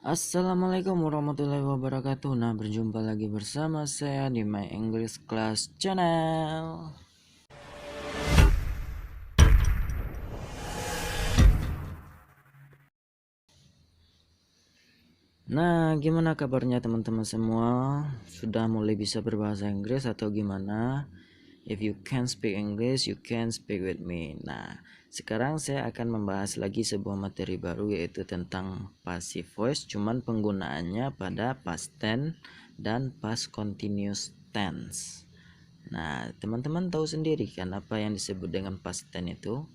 Assalamualaikum warahmatullahi wabarakatuh. Nah, berjumpa lagi bersama saya di My English Class Channel. Nah, gimana kabarnya teman-teman semua? Sudah mulai bisa berbahasa Inggris atau gimana? If you can speak English, you can speak with me. Nah, sekarang saya akan membahas lagi sebuah materi baru, yaitu tentang passive voice, cuman penggunaannya pada past tense dan past continuous tense. Nah, teman-teman tahu sendiri kan apa yang disebut dengan past tense itu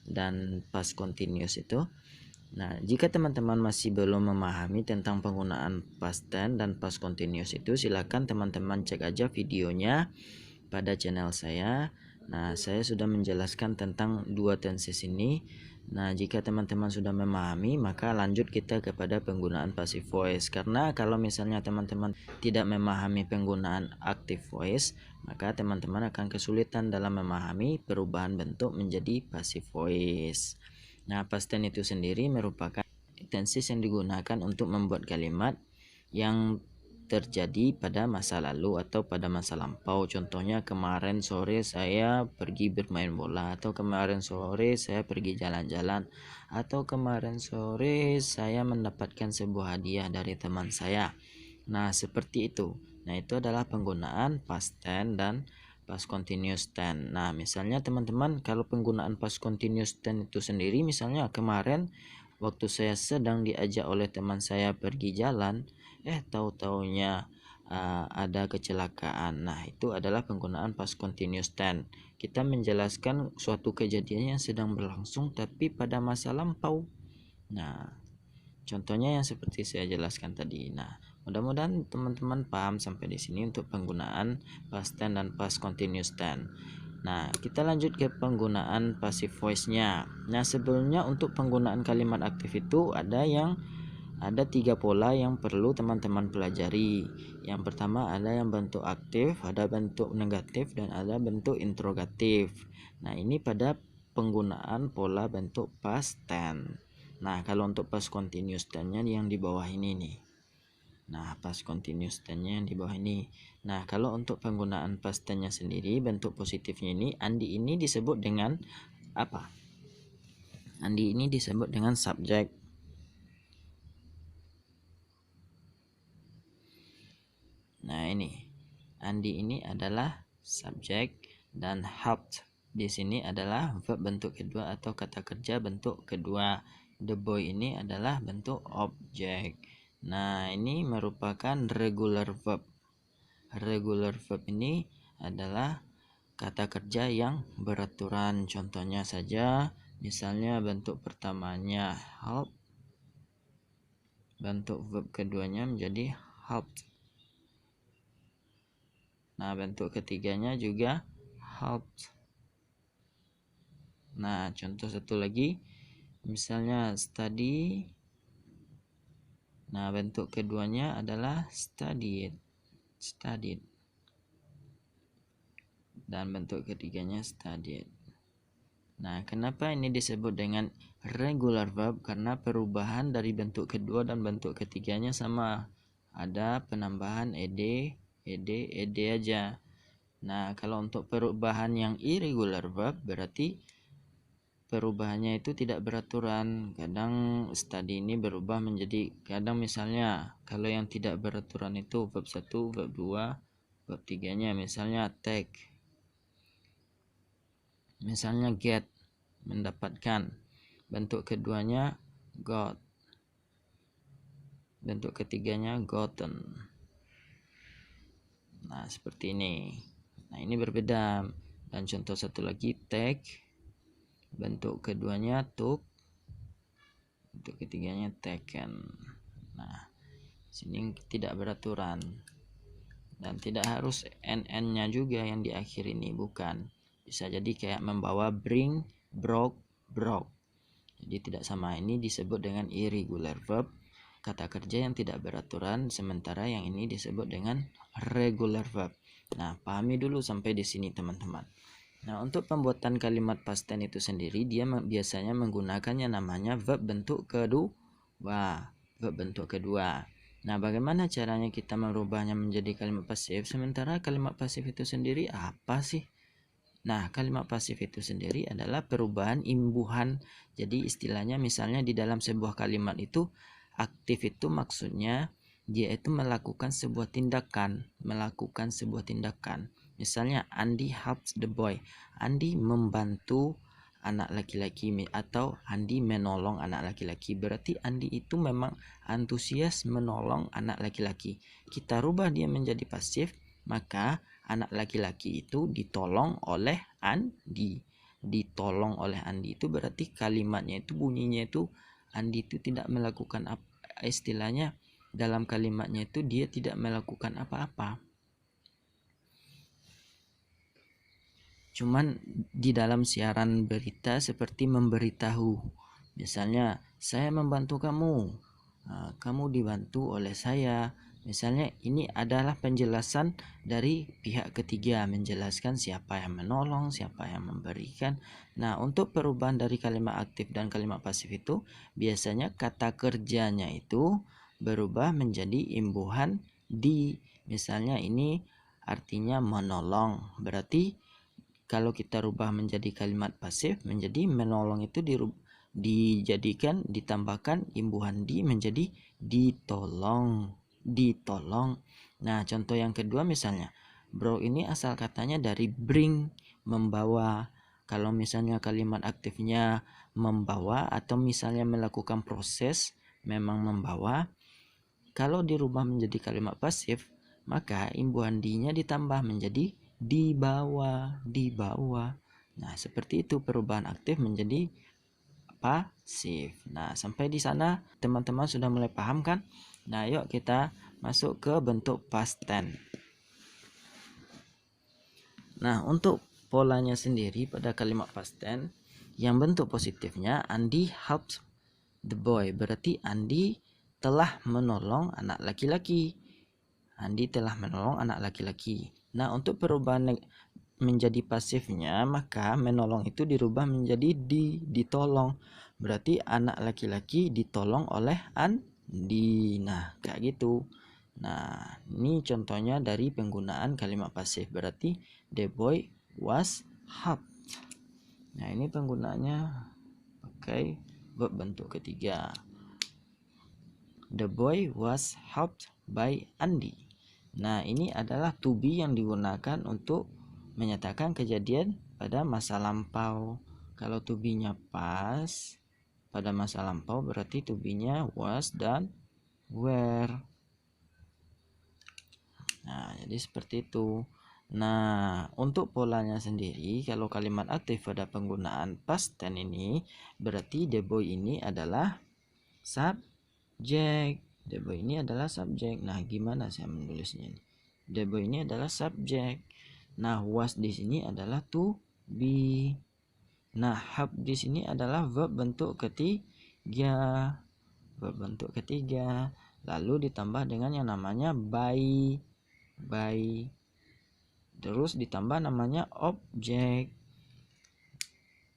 dan past continuous itu. Nah, jika teman-teman masih belum memahami tentang penggunaan past tense dan past continuous itu, silakan teman-teman cek aja videonya pada channel saya. Nah, saya sudah menjelaskan tentang dua tenses ini. Nah, jika teman-teman sudah memahami, maka lanjut kita kepada penggunaan passive voice. Karena kalau misalnya teman-teman tidak memahami penggunaan active voice, maka teman-teman akan kesulitan dalam memahami perubahan bentuk menjadi passive voice. Nah, past tense itu sendiri merupakan tenses yang digunakan untuk membuat kalimat yang terjadi pada masa lalu atau pada masa lampau. Contohnya, kemarin sore saya pergi bermain bola, atau kemarin sore saya pergi jalan-jalan, atau kemarin sore saya mendapatkan sebuah hadiah dari teman saya. Nah, seperti itu. Nah, itu adalah penggunaan past tense dan past continuous tense. Nah, misalnya teman-teman, kalau penggunaan past continuous tense itu sendiri, misalnya kemarin waktu saya sedang diajak oleh teman saya pergi jalan, tahu-taunya ada kecelakaan. Nah, itu adalah penggunaan past continuous tense. Kita menjelaskan suatu kejadian yang sedang berlangsung tapi pada masa lampau. Nah, contohnya yang seperti saya jelaskan tadi. Nah, mudah-mudahan teman-teman paham sampai di sini untuk penggunaan past tense dan past continuous tense. Nah, kita lanjut ke penggunaan passive voice-nya. Nah, sebelumnya untuk penggunaan kalimat aktif itu ada tiga pola yang perlu teman-teman pelajari. Yang pertama ada yang bentuk aktif, ada bentuk negatif, dan ada bentuk interrogatif. Nah, ini pada penggunaan pola bentuk past tense. Nah, kalau untuk past continuous tense-nya yang di bawah ini nih. Nah, past continuous tense-nya yang di bawah ini. Nah, kalau untuk penggunaan past tense-nya sendiri, bentuk positifnya ini, Andi ini disebut dengan apa? Andi ini disebut dengan subjek. Nah, ini Andi ini adalah subjek, dan helped di sini adalah verb bentuk kedua atau kata kerja bentuk kedua. The boy ini adalah bentuk objek. Nah, ini merupakan regular verb. Regular verb ini adalah kata kerja yang beraturan. Contohnya saja, misalnya bentuk pertamanya help, bentuk verb keduanya menjadi helped. Nah, bentuk ketiganya juga helped. Nah, contoh satu lagi, misalnya study. Nah, bentuk keduanya adalah studied. Dan bentuk ketiganya studied. Nah, kenapa ini disebut dengan regular verb? Karena perubahan dari bentuk kedua dan bentuk ketiganya sama. Ada penambahan ed aja. Nah, kalau untuk perubahan yang irregular verb berarti perubahannya itu tidak beraturan. Kadang study ini berubah menjadi, kadang misalnya kalau yang tidak beraturan itu verb 1, verb 2, verb 3-nya misalnya take. Misalnya get, mendapatkan. Bentuk keduanya got. Bentuk ketiganya gotten. Nah, seperti ini. Nah, ini berbeda. Dan contoh satu lagi take. Bentuk keduanya took. Bentuk ketiganya taken. Nah, sini tidak beraturan. Dan tidak harus NN-nya juga yang di akhir ini, bukan. Bisa jadi kayak membawa bring, broke. Jadi tidak sama. Ini disebut dengan irregular verb, kata kerja yang tidak beraturan, sementara yang ini disebut dengan regular verb. Nah, pahami dulu sampai di sini teman-teman. Nah, untuk pembuatan kalimat past tense itu sendiri, dia biasanya menggunakannya namanya verb bentuk kedua. verb bentuk kedua. Nah, bagaimana caranya kita merubahnya menjadi kalimat pasif? Sementara kalimat pasif itu sendiri apa sih? Nah, kalimat pasif itu sendiri adalah perubahan imbuhan. Jadi istilahnya misalnya di dalam sebuah kalimat itu aktif itu maksudnya dia itu melakukan sebuah tindakan. Misalnya Andy helps the boy. Andy membantu anak laki-laki atau Andy menolong anak laki-laki. Berarti Andy itu memang antusias menolong anak laki-laki. Kita rubah dia menjadi pasif, maka anak laki-laki itu ditolong oleh Andi. Ditolong oleh Andi itu berarti kalimatnya itu bunyinya itu Andi itu tidak melakukan apa, istilahnya dalam kalimatnya itu dia tidak melakukan apa-apa. Cuman di dalam siaran berita seperti memberitahu. Misalnya, saya membantu kamu. Kamu dibantu oleh saya. Misalnya ini adalah penjelasan dari pihak ketiga, menjelaskan siapa yang menolong, siapa yang memberikan. Nah, untuk perubahan dari kalimat aktif dan kalimat pasif itu biasanya kata kerjanya itu berubah menjadi imbuhan di. Misalnya ini artinya menolong. Berarti kalau kita rubah menjadi kalimat pasif menjadi menolong itu dijadikan ditambahkan imbuhan di menjadi ditolong. Nah, contoh yang kedua misalnya bro ini asal katanya dari bring, membawa. Kalau misalnya kalimat aktifnya membawa atau misalnya melakukan proses memang membawa, kalau dirubah menjadi kalimat pasif maka imbuhan di-nya ditambah menjadi dibawa. Nah, seperti itu perubahan aktif menjadi pasif. Nah, sampai di sana teman-teman sudah mulai paham kan? Nah, yuk kita masuk ke bentuk past tense. Nah, untuk polanya sendiri pada kalimat past tense yang bentuk positifnya Andy helped the boy, berarti Andy telah menolong anak laki-laki. Andi telah menolong anak laki-laki. Nah, untuk perubahan menjadi pasifnya, maka menolong itu dirubah menjadi ditolong. Berarti anak laki-laki ditolong oleh Andi. Nah, kayak gitu. Nah, ini contohnya dari penggunaan kalimat pasif. Berarti the boy was helped. Nah, ini penggunaannya pakai verb bentuk ketiga. The boy was helped by Andy. Nah, ini adalah to be yang digunakan untuk menyatakan kejadian pada masa lampau. Kalau to be-nya pas pada masa lampau berarti to be-nya was dan were. Nah, jadi seperti itu. Nah, untuk polanya sendiri kalau kalimat aktif pada penggunaan past tense ini berarti the boy ini adalah subjek. The boy ini adalah subjek. Nah, gimana saya menulisnya ini? The boy ini adalah subjek. Nah, was di sini adalah to be. Nah, help di sini adalah verb bentuk ketiga. Lalu ditambah dengan yang namanya by. Terus ditambah namanya objek.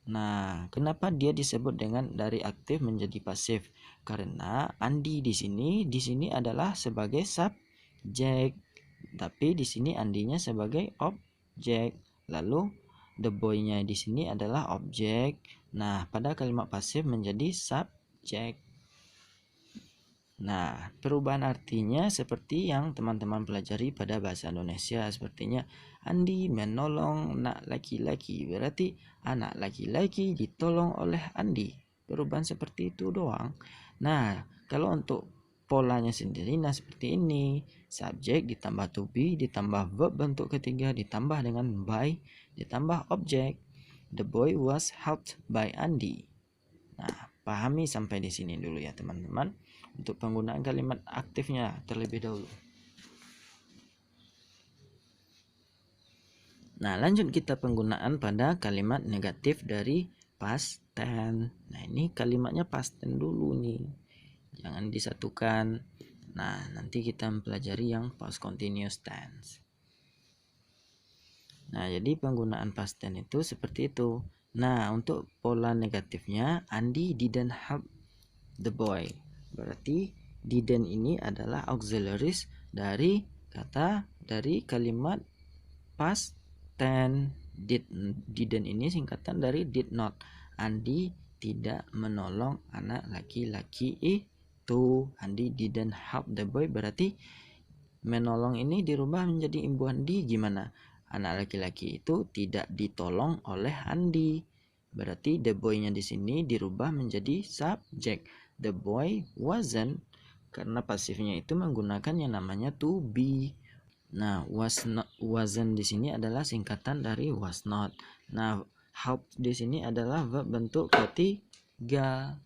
Nah, kenapa dia disebut dengan dari aktif menjadi pasif? Karena Andi di sini adalah sebagai subjek, tapi di sini Andinya sebagai objek. Lalu the boy-nya di sini adalah objek. Nah, pada kalimat pasif menjadi subjek. Nah, perubahan artinya seperti yang teman-teman pelajari pada bahasa Indonesia. Sepertinya Andi menolong anak laki-laki, berarti anak laki-laki ditolong oleh Andi. Perubahan seperti itu doang. Nah, kalau untuk polanya sendiri, nah seperti ini. Subjek ditambah to be, ditambah verb bentuk ketiga, ditambah dengan by, ditambah objek. The boy was helped by Andy. Nah, pahami sampai di sini dulu ya teman-teman. Untuk penggunaan kalimat aktifnya terlebih dahulu. Nah, lanjut kita penggunaan pada kalimat negatif dari past tense. Nah, ini kalimatnya past tense dulu nih. Jangan disatukan. Nah, nanti kita mempelajari yang past continuous tense. Nah, jadi penggunaan past tense itu seperti itu. Nah, untuk pola negatifnya Andy didn't help the boy. Berarti didn't ini adalah auxiliaries dari kalimat past tense. Didn't ini singkatan dari did not. Andi tidak menolong anak laki-laki itu. Andi didn't help the boy, berarti menolong ini dirubah menjadi imbuhan di gimana? Anak laki-laki itu tidak ditolong oleh Andi. Berarti the boy-nya di sini dirubah menjadi subjek. The boy wasn't, karena pasifnya itu menggunakan yang namanya to be. Nah, wasn't di sini adalah singkatan dari was not. Nah, help di sini adalah verb bentuk ketiga.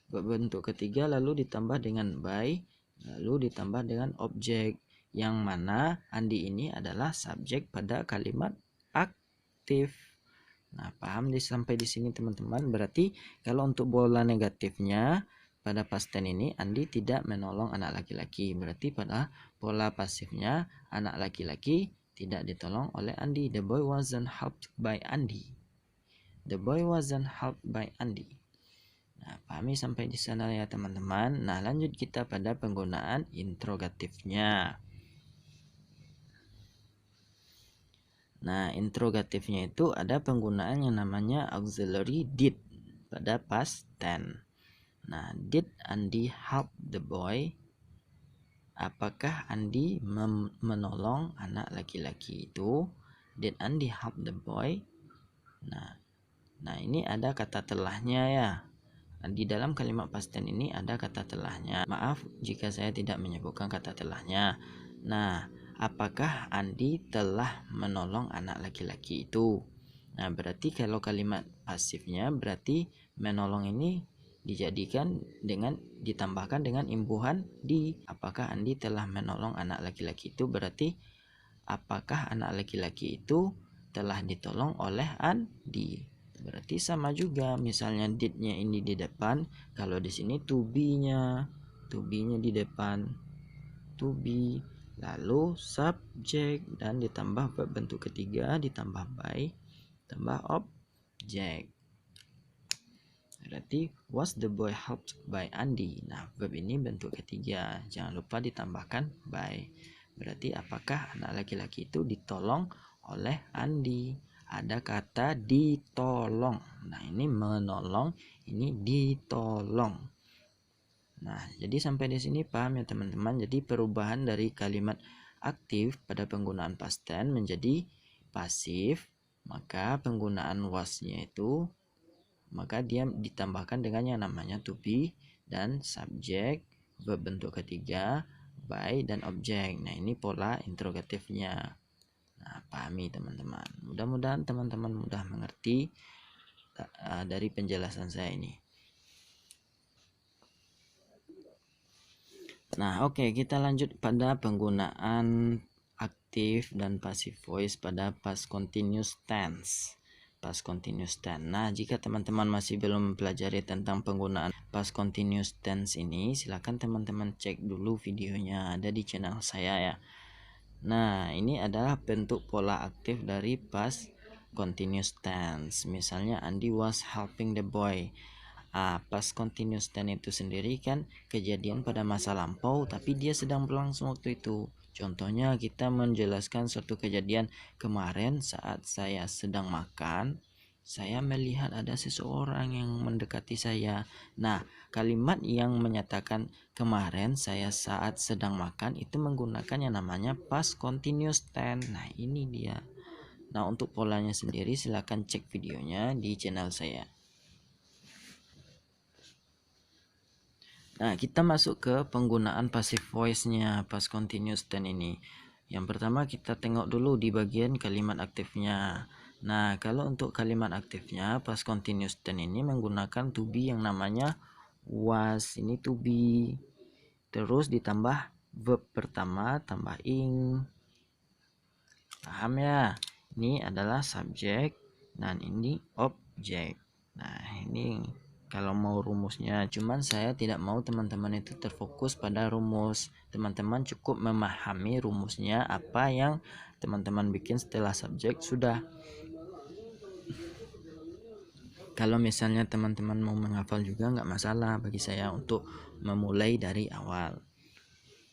Verb bentuk ketiga lalu ditambah dengan by, lalu ditambah dengan objek, yang mana Andi ini adalah subjek pada kalimat aktif. Nah, paham sampai di sini teman-teman? Berarti kalau untuk bola negatifnya pada past tense ini Andi tidak menolong anak laki-laki. Berarti pada pola pasifnya anak laki-laki tidak ditolong oleh Andi. The boy wasn't helped by Andi. The boy wasn't helped by Andi. Nah, pahami sampai di sana ya teman-teman. Nah, lanjut kita pada penggunaan interrogatifnya. Nah, interrogatifnya itu ada penggunaan yang namanya auxiliary did pada past tense. Nah, did Andi help the boy? Apakah Andi menolong anak laki-laki itu? Did Andi help the boy? Nah, ini ada kata telahnya ya. Di dalam kalimat past tense ini ada kata telahnya. Maaf jika saya tidak menyebutkan kata telahnya. Nah, apakah Andi telah menolong anak laki-laki itu? Nah, berarti kalau kalimat pasifnya berarti menolong ini dijadikan dengan ditambahkan dengan imbuhan di. Apakah Andi telah menolong anak laki-laki itu? Berarti apakah anak laki-laki itu telah ditolong oleh Andi? Berarti sama juga, misalnya did-nya ini di depan, kalau di sini to be-nya di depan, to be, lalu subjek dan ditambah verb bentuk ketiga, ditambah by, tambah objek. Berarti was the boy helped by Andi? Nah, verb ini bentuk ketiga, jangan lupa ditambahkan by. Berarti apakah anak laki-laki itu ditolong oleh Andi? Ada kata ditolong. Nah, ini menolong, ini ditolong. Nah, jadi sampai di sini paham ya teman-teman. Jadi perubahan dari kalimat aktif pada penggunaan past tense menjadi pasif, maka penggunaan was-nya itu maka dia ditambahkan dengan yang namanya to be dan subjek, verb bentuk ketiga, by dan objek. Nah, ini pola interrogatifnya. Nah, pahami teman-teman. Mudah-mudahan teman-teman mudah mengerti dari penjelasan saya ini. Nah, oke, kita lanjut pada penggunaan aktif dan passive voice pada past continuous tense. Past continuous tense. Nah, jika teman-teman masih belum mempelajari tentang penggunaan past continuous tense ini, silakan teman-teman cek dulu videonya, ada di channel saya ya. Nah, ini adalah bentuk pola aktif dari past continuous tense. Misalnya Andy was helping the boy. Past continuous tense itu sendiri kan kejadian pada masa lampau tapi dia sedang berlangsung waktu itu. Contohnya kita menjelaskan suatu kejadian kemarin saat saya sedang makan, saya melihat ada seseorang yang mendekati saya. Nah, kalimat yang menyatakan kemarin saya saat sedang makan itu menggunakan yang namanya past continuous tense. Nah, ini dia. Nah, untuk polanya sendiri silahkan cek videonya di channel saya. Nah, kita masuk ke penggunaan passive voice-nya past continuous tense ini. Yang pertama kita tengok dulu di bagian kalimat aktifnya. Nah, kalau untuk kalimat aktifnya past continuous tense ini menggunakan to be yang namanya was. Ini to be. Terus ditambah verb pertama tambah ing. Paham ya? Ini adalah subjek dan ini objek. Nah, ini kalau mau rumusnya, cuman saya tidak mau teman-teman itu terfokus pada rumus. Teman-teman cukup memahami rumusnya, apa yang teman-teman bikin setelah subjek sudah. Kalau misalnya teman-teman mau menghafal juga nggak masalah bagi saya untuk memulai dari awal.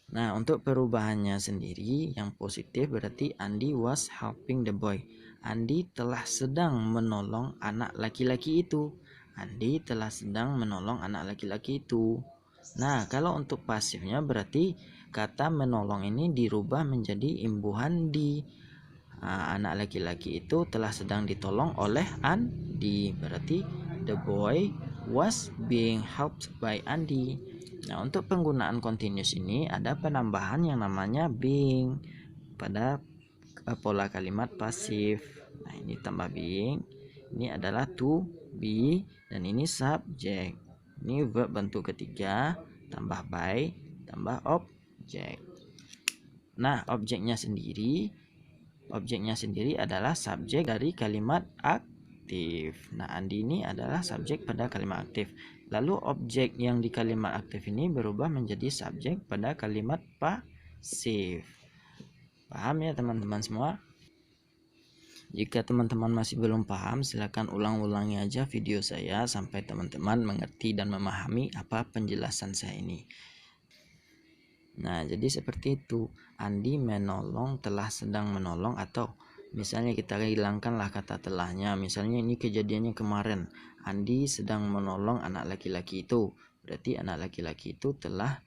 Nah, untuk perubahannya sendiri yang positif berarti Andy was helping the boy. Andy telah sedang menolong anak laki-laki itu. Andy telah sedang menolong anak laki-laki itu. Nah, kalau untuk pasifnya berarti kata menolong ini dirubah menjadi imbuhan di. Anak laki-laki itu telah sedang ditolong oleh Andy. Berarti the boy was being helped by Andy. Nah, untuk penggunaan continuous ini ada penambahan yang namanya being pada pola kalimat pasif. Nah, ini tambah being. Ini adalah to be dan ini subjek. Ini verb bentuk ketiga tambah by tambah objek. Nah, objeknya sendiri adalah subjek dari kalimat aktif. Nah, Andi ini adalah subjek pada kalimat aktif. Lalu objek yang di kalimat aktif ini berubah menjadi subjek pada kalimat pasif. Paham ya teman-teman semua? Jika teman-teman masih belum paham, silakan ulang-ulangi aja video saya sampai teman-teman mengerti dan memahami apa penjelasan saya ini. Nah, jadi seperti itu. Andi menolong, telah sedang menolong, atau misalnya kita hilangkanlah kata telahnya. Misalnya ini kejadiannya kemarin. Andi sedang menolong anak laki-laki itu. Berarti anak laki-laki itu telah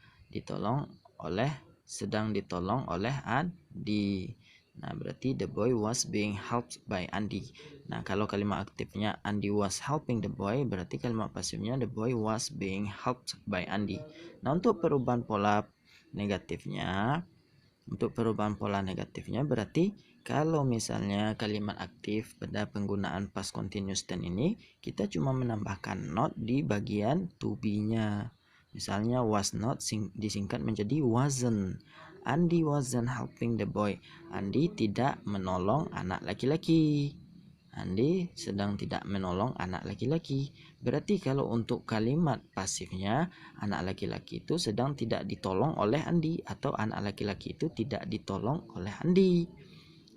sedang ditolong oleh Andi. Nah, berarti the boy was being helped by Andi. Nah, kalau kalimat aktifnya Andi was helping the boy, berarti kalimat pasifnya the boy was being helped by Andi. Nah, untuk perubahan pola negatifnya, berarti kalau misalnya kalimat aktif pada penggunaan past continuous tense ini kita cuma menambahkan not di bagian to be-nya. Misalnya was not disingkat menjadi wasn't. Andy wasn't helping the boy. Andy tidak menolong anak laki-laki. Andi sedang tidak menolong anak laki-laki. Berarti kalau untuk kalimat pasifnya, anak laki-laki itu sedang tidak ditolong oleh Andi, atau anak laki-laki itu tidak ditolong oleh Andi.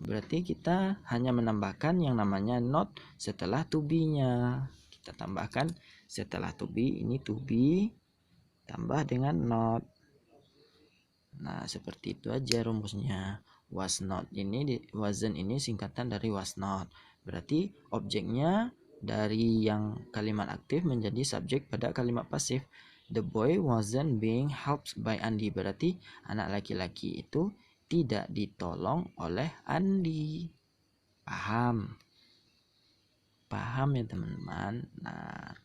Berarti kita hanya menambahkan yang namanya not setelah to be-nya. Kita tambahkan setelah to be, ini to be tambah dengan not. Nah, seperti itu aja rumusnya. Was not ini, wasn't ini singkatan dari was not. Berarti objeknya dari yang kalimat aktif menjadi subjek pada kalimat pasif. The boy wasn't being helped by Andy. Berarti anak laki-laki itu tidak ditolong oleh Andy. Paham? Paham ya teman-teman? Nah,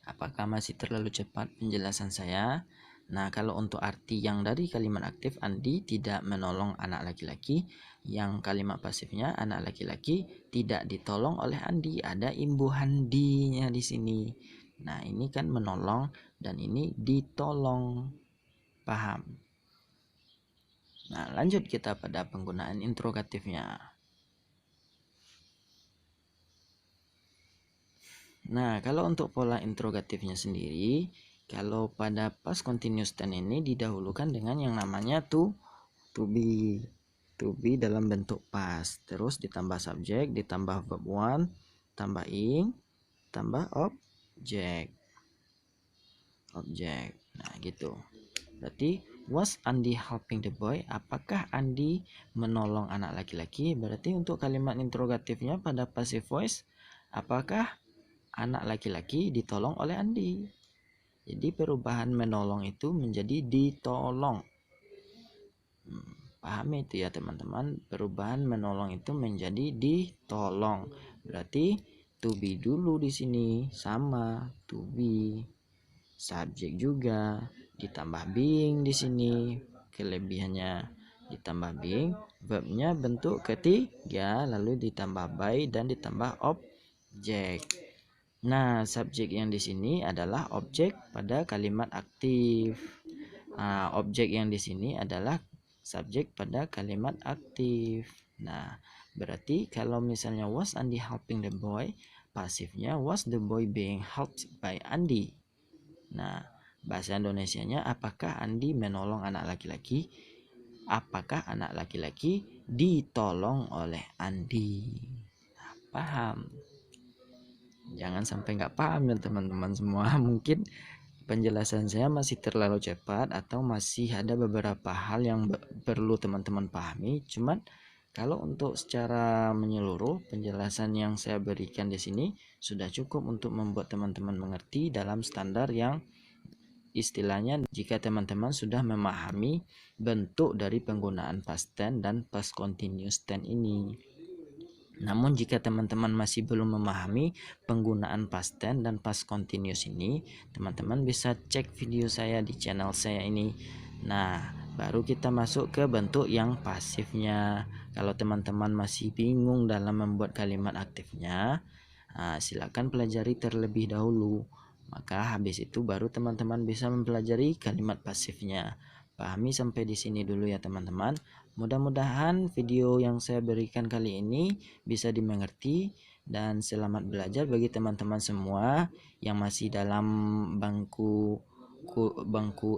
apakah masih terlalu cepat penjelasan saya? Nah, kalau untuk arti yang dari kalimat aktif, Andi tidak menolong anak laki-laki. Yang kalimat pasifnya, anak laki-laki tidak ditolong oleh Andi. Ada imbuhan di-nya di sini. Nah, ini kan menolong dan ini ditolong. Paham? Nah, lanjut kita pada penggunaan interrogatifnya. Nah, kalau untuk pola interrogatifnya sendiri, kalau pada past continuous tense ini didahulukan dengan yang namanya to be dalam bentuk past, terus ditambah subjek, ditambah verb one, tambah ing, tambah objek. Nah, gitu. Berarti was Andy helping the boy? Apakah Andy menolong anak laki-laki? Berarti untuk kalimat interrogatifnya pada passive voice, apakah anak laki-laki ditolong oleh Andi? Jadi perubahan menolong itu menjadi ditolong. Paham itu ya teman-teman? Perubahan menolong itu menjadi ditolong. Berarti to be dulu di sini sama to be. Subjek juga ditambah being di sini. Kelebihannya ditambah being, verbnya bentuk ketiga, lalu ditambah by dan ditambah objek. Nah, subjek yang di sini adalah objek pada kalimat aktif. Nah, objek yang di sini adalah subjek pada kalimat aktif. Nah, berarti kalau misalnya was Andy helping the boy, pasifnya was the boy being helped by Andy. Nah, bahasa Indonesianya apakah Andi menolong anak laki-laki? Apakah anak laki-laki ditolong oleh Andi? Nah, paham? Jangan sampai nggak paham ya teman-teman semua. Mungkin penjelasan saya masih terlalu cepat atau masih ada beberapa hal yang perlu teman-teman pahami. Cuman kalau untuk secara menyeluruh penjelasan yang saya berikan di sini sudah cukup untuk membuat teman-teman mengerti dalam standar yang istilahnya jika teman-teman sudah memahami bentuk dari penggunaan past tense dan past continuous tense ini. Namun jika teman-teman masih belum memahami penggunaan past tense dan past continuous ini, teman-teman bisa cek video saya di channel saya ini. Nah, baru kita masuk ke bentuk yang pasifnya. Kalau teman-teman masih bingung dalam membuat kalimat aktifnya, silakan pelajari terlebih dahulu. Maka habis itu baru teman-teman bisa mempelajari kalimat pasifnya. Pahami sampai di sini dulu ya teman-teman. Mudah-mudahan video yang saya berikan kali ini bisa dimengerti dan selamat belajar bagi teman-teman semua yang masih dalam bangku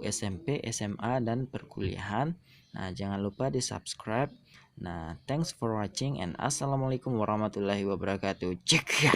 SMP, SMA dan perkuliahan. Nah, jangan lupa di-subscribe. Nah, thanks for watching and assalamualaikum warahmatullahi wabarakatuh. Cek ya.